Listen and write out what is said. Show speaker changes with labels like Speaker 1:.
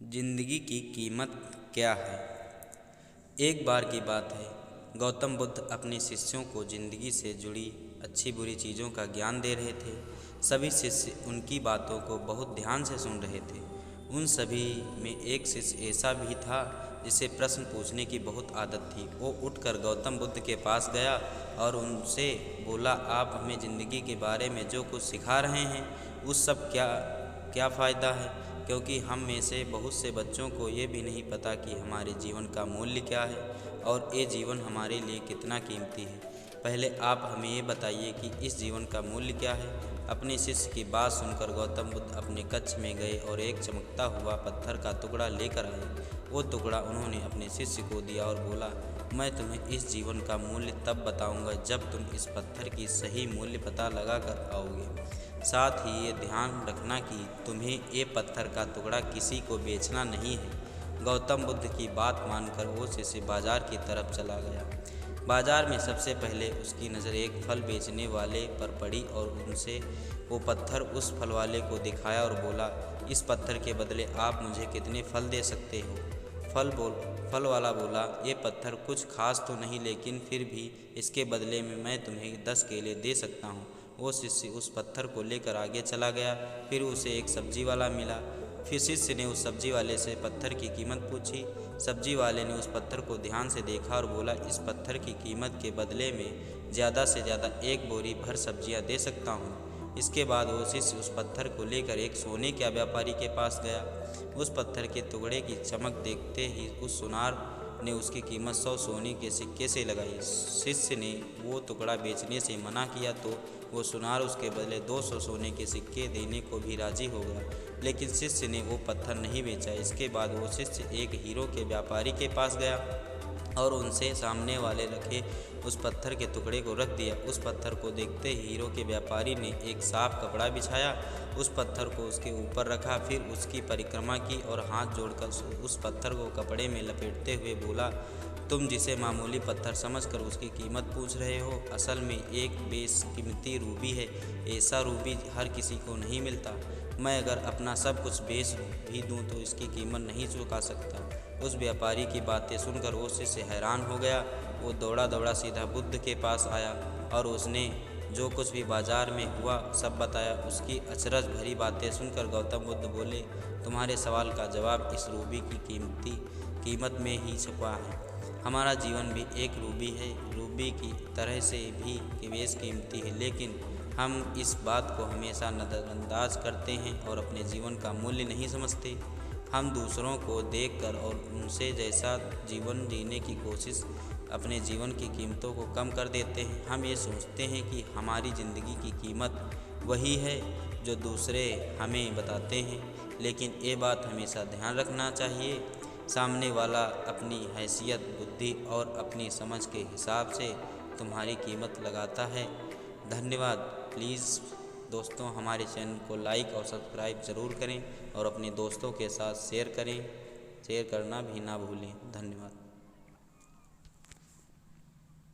Speaker 1: जिंदगी की कीमत क्या है। एक बार की बात है, गौतम बुद्ध अपने शिष्यों को जिंदगी से जुड़ी अच्छी बुरी चीज़ों का ज्ञान दे रहे थे। सभी शिष्य उनकी बातों को बहुत ध्यान से सुन रहे थे। उन सभी में एक शिष्य ऐसा भी था जिसे प्रश्न पूछने की बहुत आदत थी। वो उठकर गौतम बुद्ध के पास गया और उनसे बोला, आप हमें ज़िंदगी के बारे में जो कुछ सिखा रहे हैं उस सब क्या क्या फ़ायदा है, क्योंकि हम में से बहुत से बच्चों को ये भी नहीं पता कि हमारे जीवन का मूल्य क्या है और ये जीवन हमारे लिए कितना कीमती है। पहले आप हमें ये बताइए कि इस जीवन का मूल्य क्या है। अपने शिष्य की बात सुनकर गौतम बुद्ध अपने कक्ष में गए और एक चमकता हुआ पत्थर का टुकड़ा लेकर आए। वो टुकड़ा उन्होंने अपने शिष्य को दिया और बोला, मैं तुम्हें इस जीवन का मूल्य तब बताऊंगा जब तुम इस पत्थर की सही मूल्य पता लगा कर आओगे। साथ ही ये ध्यान रखना कि तुम्हें ये पत्थर का टुकड़ा किसी को बेचना नहीं है। गौतम बुद्ध की बात मानकर वो शिष्य बाजार की तरफ चला गया। बाजार में सबसे पहले उसकी नज़र एक फल बेचने वाले पर पड़ी और उनसे वो पत्थर उस फल वाले को दिखाया और बोला, इस पत्थर के बदले आप मुझे कितने फल दे सकते हो। फल वाला बोला, ये पत्थर कुछ खास तो नहीं, लेकिन फिर भी इसके बदले में मैं तुम्हें 10 केले दे सकता हूँ। वो शिष्य उस पत्थर को लेकर आगे चला गया। फिर उसे एक सब्जी वाला मिला। फिर शिष्य ने उस सब्जी वाले से पत्थर की कीमत पूछी। सब्जी वाले ने उस पत्थर को ध्यान से देखा और बोला, इस पत्थर की कीमत के बदले में ज़्यादा से ज़्यादा 1 बोरी भर सब्जियां दे सकता हूँ। इसके बाद वो शिष्य उस पत्थर को लेकर एक सोने के व्यापारी के पास गया। उस पत्थर के टुकड़े की चमक देखते ही उस सुनार ने उसकी कीमत 100 सोने के सिक्के से लगाई। शिष्य ने वो टुकड़ा बेचने से मना किया तो वो सुनार उसके बदले 200 सोने के सिक्के देने को भी राजी हो गया, लेकिन शिष्य ने वो पत्थर नहीं बेचा। इसके बाद वो शिष्य एक हीरो के व्यापारी के पास गया और उनसे सामने वाले रखे उस पत्थर के टुकड़े को रख दिया। उस पत्थर को देखते ही हीरो के व्यापारी ने एक साफ कपड़ा बिछाया, उस पत्थर को उसके ऊपर रखा, फिर उसकी परिक्रमा की और हाथ जोड़कर उस पत्थर को कपड़े में लपेटते हुए बोला, तुम जिसे मामूली पत्थर समझकर उसकी कीमत पूछ रहे हो, असल में एक बेशकीमती रूबी है। ऐसा रूबी हर किसी को नहीं मिलता। मैं अगर अपना सब कुछ बेच भी दूं तो इसकी कीमत नहीं चुका सकता। उस व्यापारी की बातें सुनकर वो शिष्य हैरान हो गया। वो दौड़ा दौड़ा सीधा बुद्ध के पास आया और उसने जो कुछ भी बाजार में हुआ सब बताया। उसकी अचरज भरी बातें सुनकर गौतम बुद्ध बोले, तुम्हारे सवाल का जवाब इस रूबी की कीमत में ही छुपा है। हमारा जीवन भी एक रूबी है। रूबी की तरह से भी बेशकीमती है, लेकिन हम इस बात को हमेशा नज़रअंदाज करते हैं और अपने जीवन का मूल्य नहीं समझते। हम दूसरों को देखकर और उनसे जैसा जीवन जीने की कोशिश अपने जीवन की कीमतों को कम कर देते हैं। हम ये सोचते हैं कि हमारी ज़िंदगी की कीमत वही है जो दूसरे हमें बताते हैं, लेकिन ये बात हमेशा ध्यान रखना चाहिए, सामने वाला अपनी हैसियत, बुद्धि और अपनी समझ के हिसाब से तुम्हारी कीमत लगाता है। धन्यवाद। प्लीज़ दोस्तों, हमारे चैनल को लाइक और सब्सक्राइब ज़रूर करें और अपने दोस्तों के साथ शेयर करें। शेयर करना भी ना भूलें। धन्यवाद।